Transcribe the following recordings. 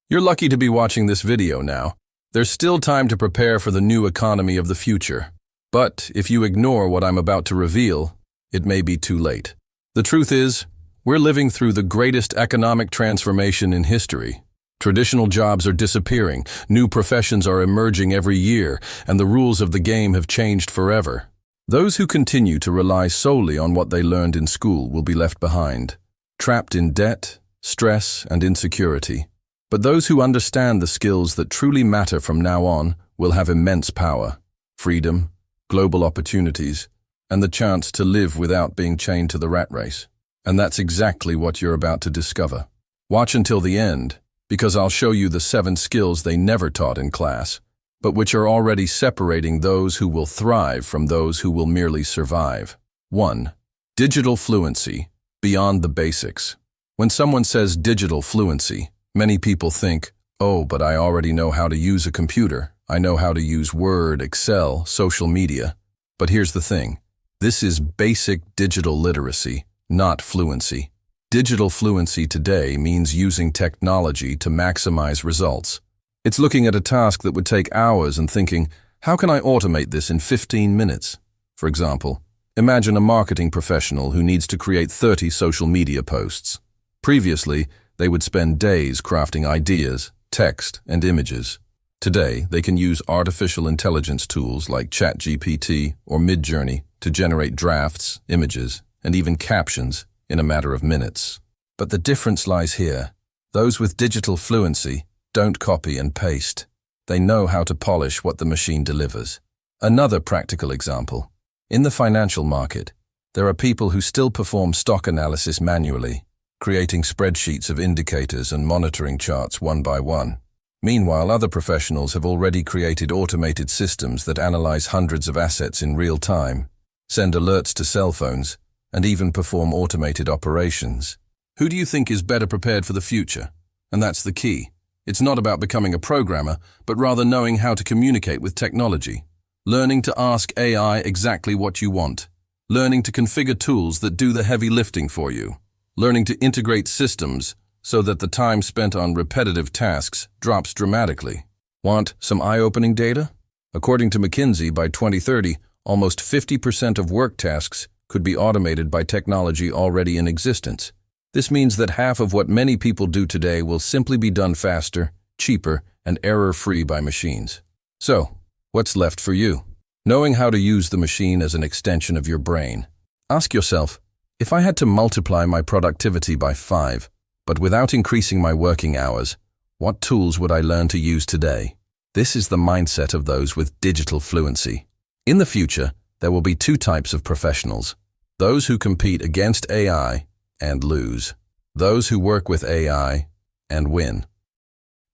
You're lucky to be watching this video now. There's still time to prepare for the new economy of the future. But if you ignore what I'm about to reveal, it may be too late. The truth is, we're living through the greatest economic transformation in history. Traditional jobs are disappearing, new professions are emerging every year, and the rules of the game have changed forever. Those who continue to rely solely on what they learned in school will be left behind, trapped in debt, stress, and insecurity. But those who understand the skills that truly matter from now on will have immense power, freedom, global opportunities, and the chance to live without being chained to the rat race. And that's exactly what you're about to discover. Watch until the end, because I'll show you the 7 skills they never taught in class, but which are already separating those who will thrive from those who will merely survive. 1. Digital fluency, beyond the basics. When someone says digital fluency, many people think, oh, but I already know how to use a computer. I know how to use Word, Excel, social media. But here's the thing. This is basic digital literacy, not fluency. Digital fluency today means using technology to maximize results. It's looking at a task that would take hours and thinking, how can I automate this in 15 minutes? For example, imagine a marketing professional who needs to create 30 social media posts. Previously, they would spend days crafting ideas, text, and images. Today, they can use artificial intelligence tools like ChatGPT or Midjourney to generate drafts, images, and even captions in a matter of minutes. But the difference lies here. Those with digital fluency don't copy and paste. They know how to polish what the machine delivers. Another practical example. In the financial market, there are people who still perform stock analysis manually, creating spreadsheets of indicators and monitoring charts one by one. Meanwhile, other professionals have already created automated systems that analyze hundreds of assets in real time, send alerts to cell phones, and even perform automated operations. Who do you think is better prepared for the future? And that's the key. It's not about becoming a programmer, but rather knowing how to communicate with technology. Learning to ask AI exactly what you want. Learning to configure tools that do the heavy lifting for you. Learning to integrate systems so that the time spent on repetitive tasks drops dramatically. Want some eye-opening data? According to McKinsey, by 2030, almost 50% of work tasks could be automated by technology already in existence. This means that half of what many people do today will simply be done faster, cheaper, and error-free by machines. So, what's left for you? Knowing how to use the machine as an extension of your brain. Ask yourself, if I had to multiply my productivity by 5, but without increasing my working hours, what tools would I learn to use today? This is the mindset of those with digital fluency. In the future, there will be 2 types of professionals. Those who compete against AI and lose. Those who work with AI and win.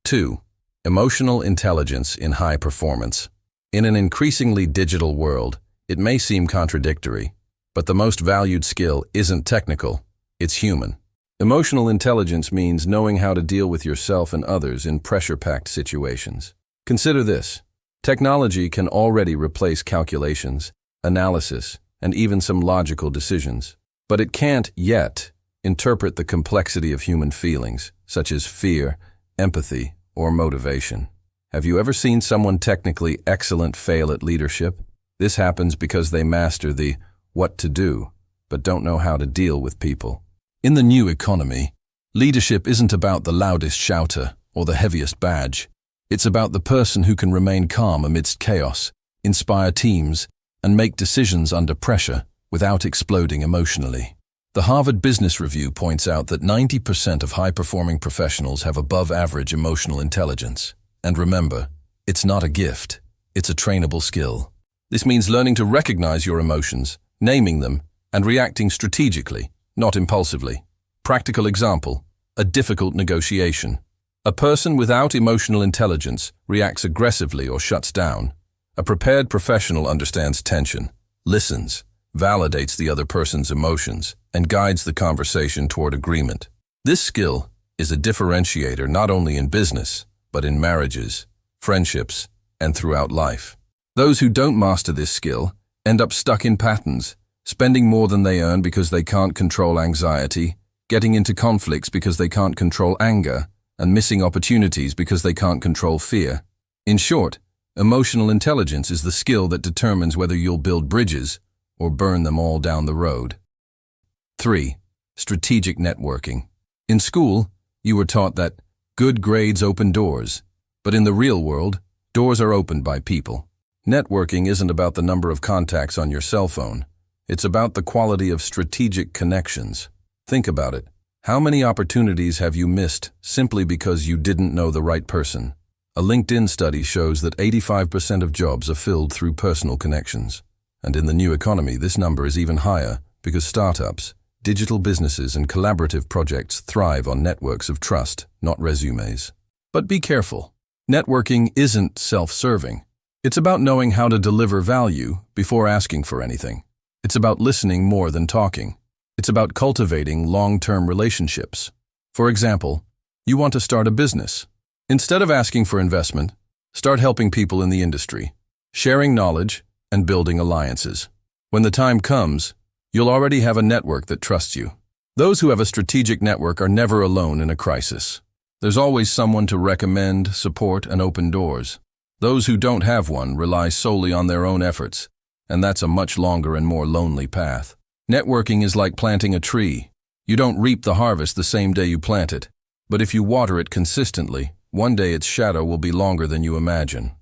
2. Emotional intelligence in high performance. In an increasingly digital world, it may seem contradictory, but the most valued skill isn't technical, it's human. Emotional intelligence means knowing how to deal with yourself and others in pressure-packed situations. Consider this. Technology can already replace calculations, analysis, and even some logical decisions. But it can't yet interpret the complexity of human feelings, such as fear, empathy, or motivation. Have you ever seen someone technically excellent fail at leadership? This happens because they master the what to do, but don't know how to deal with people. In the new economy, leadership isn't about the loudest shouter or the heaviest badge. It's about the person who can remain calm amidst chaos, inspire teams, and make decisions under pressure without exploding emotionally. The Harvard Business Review points out that 90% of high-performing professionals have above-average emotional intelligence. And remember, it's not a gift, it's a trainable skill. This means learning to recognize your emotions, naming them, and reacting strategically, not impulsively. Practical example, a difficult negotiation. A person without emotional intelligence reacts aggressively or shuts down. A prepared professional understands tension, listens, validates the other person's emotions, and guides the conversation toward agreement. This skill is a differentiator not only in business, but in marriages, friendships, and throughout life. Those who don't master this skill end up stuck in patterns, spending more than they earn because they can't control anxiety, getting into conflicts because they can't control anger, and missing opportunities because they can't control fear. In short, emotional intelligence is the skill that determines whether you'll build bridges or burn them all down the road. 3. Strategic networking. In school, you were taught that good grades open doors, but in the real world, doors are opened by people. Networking isn't about the number of contacts on your cell phone. It's about the quality of strategic connections. Think about it. How many opportunities have you missed simply because you didn't know the right person? A LinkedIn study shows that 85% of jobs are filled through personal connections. And in the new economy, this number is even higher because startups, digital businesses, and collaborative projects thrive on networks of trust, not resumes. But be careful. Networking isn't self-serving. It's about knowing how to deliver value before asking for anything. It's about listening more than talking. It's about cultivating long-term relationships. For example, you want to start a business. Instead of asking for investment, start helping people in the industry, sharing knowledge, and building alliances. When the time comes, you'll already have a network that trusts you. Those who have a strategic network are never alone in a crisis. There's always someone to recommend, support, and open doors. Those who don't have one rely solely on their own efforts, and that's a much longer and more lonely path. Networking is like planting a tree. You don't reap the harvest the same day you plant it, but if you water it consistently, one day its shadow will be longer than you imagine.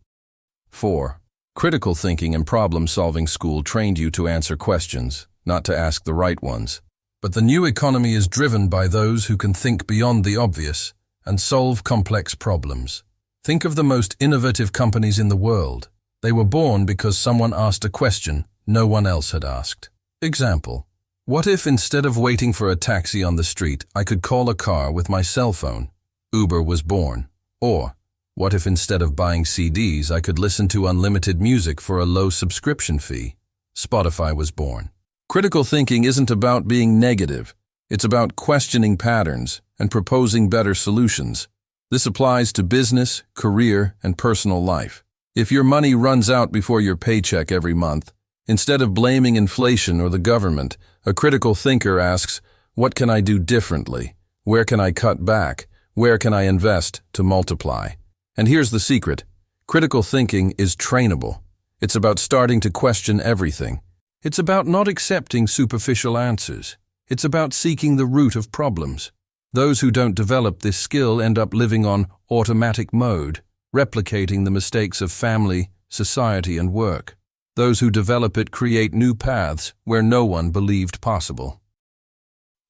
4. Critical thinking and problem-solving school trained you to answer questions, not to ask the right ones. But the new economy is driven by those who can think beyond the obvious and solve complex problems. Think of the most innovative companies in the world. They were born because someone asked a question no one else had asked. Example: what if instead of waiting for a taxi on the street, I could call a car with my cell phone? Uber was born. Or, what if instead of buying CDs, I could listen to unlimited music for a low subscription fee? Spotify was born. Critical thinking isn't about being negative. It's about questioning patterns and proposing better solutions. This applies to business, career, and personal life. If your money runs out before your paycheck every month, instead of blaming inflation or the government, a critical thinker asks, what can I do differently? Where can I cut back? Where can I invest to multiply? And here's the secret. Critical thinking is trainable. It's about starting to question everything. It's about not accepting superficial answers. It's about seeking the root of problems. Those who don't develop this skill end up living on automatic mode, replicating the mistakes of family, society, and work. Those who develop it create new paths where no one believed possible.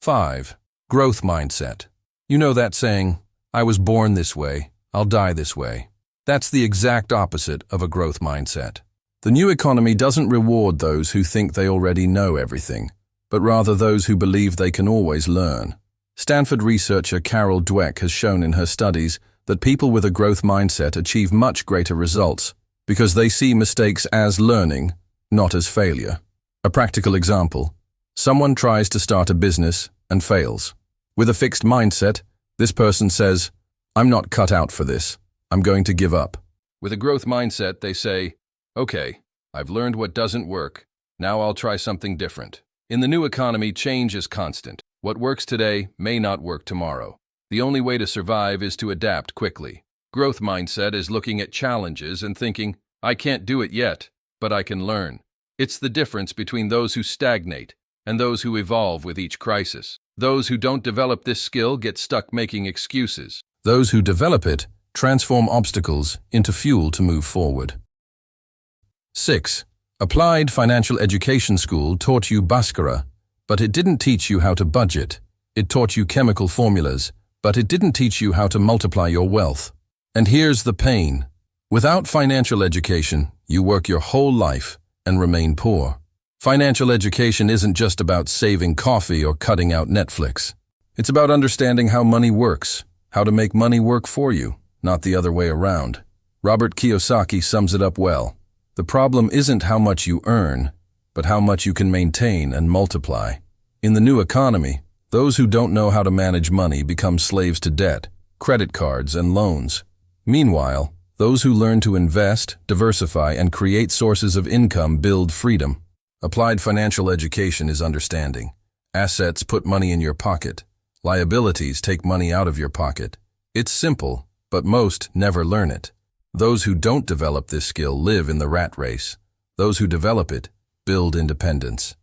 5. Growth mindset. You know that saying, I was born this way, I'll die this way. That's the exact opposite of a growth mindset. The new economy doesn't reward those who think they already know everything, but rather those who believe they can always learn. Stanford researcher Carol Dweck has shown in her studies that people with a growth mindset achieve much greater results because they see mistakes as learning, not as failure. A practical example: someone tries to start a business and fails. With a fixed mindset, this person says, I'm not cut out for this. I'm going to give up. With a growth mindset, they say, okay, I've learned what doesn't work. Now I'll try something different. In the new economy, change is constant. What works today may not work tomorrow. The only way to survive is to adapt quickly. Growth mindset is looking at challenges and thinking, I can't do it yet, but I can learn. It's the difference between those who stagnate and those who evolve with each crisis. Those who don't develop this skill get stuck making excuses. Those who develop it transform obstacles into fuel to move forward. 6. Applied Financial Education School taught you Bhaskara, but it didn't teach you how to budget. It taught you chemical formulas, but it didn't teach you how to multiply your wealth. And here's the pain. Without financial education, you work your whole life and remain poor. Financial education isn't just about saving coffee or cutting out Netflix. It's about understanding how money works, how to make money work for you, not the other way around. Robert Kiyosaki sums it up well. The problem isn't how much you earn, but how much you can maintain and multiply. In the new economy, those who don't know how to manage money become slaves to debt, credit cards, and loans. Meanwhile, those who learn to invest, diversify, and create sources of income build freedom. Applied financial education is understanding. Assets put money in your pocket. Liabilities take money out of your pocket. It's simple, but most never learn it. Those who don't develop this skill live in the rat race. Those who develop it build independence.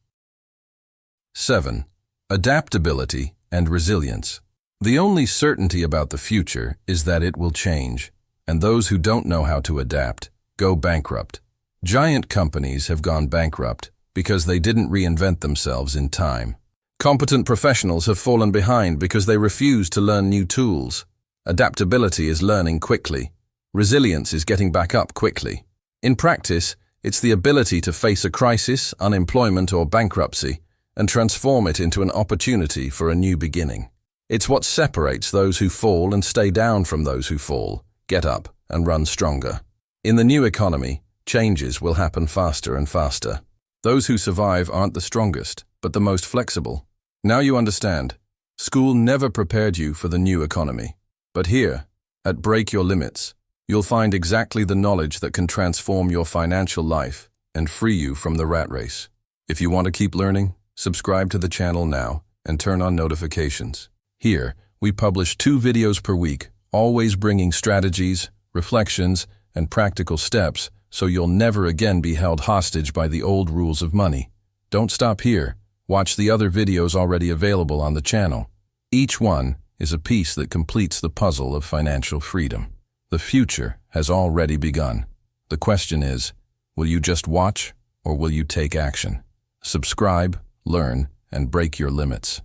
7. Adaptability and resilience. The only certainty about the future is that it will change, and those who don't know how to adapt go bankrupt. Giant companies have gone bankrupt because they didn't reinvent themselves in time. Competent professionals have fallen behind because they refuse to learn new tools. Adaptability is learning quickly. Resilience is getting back up quickly. In practice, it's the ability to face a crisis, unemployment, or bankruptcy and transform it into an opportunity for a new beginning. It's what separates those who fall and stay down from those who fall, get up, and run stronger. In the new economy, changes will happen faster and faster. Those who survive aren't the strongest, but the most flexible. Now you understand. School never prepared you for the new economy. But here, at Break Your Limits, you'll find exactly the knowledge that can transform your financial life and free you from the rat race. If you want to keep learning, subscribe to the channel now and turn on notifications. Here, we publish 2 videos per week, always bringing strategies, reflections, and practical steps so you'll never again be held hostage by the old rules of money. Don't stop here. Watch the other videos already available on the channel. Each one is a piece that completes the puzzle of financial freedom. The future has already begun. The question is, will you just watch or will you take action? Subscribe, learn, and break your limits.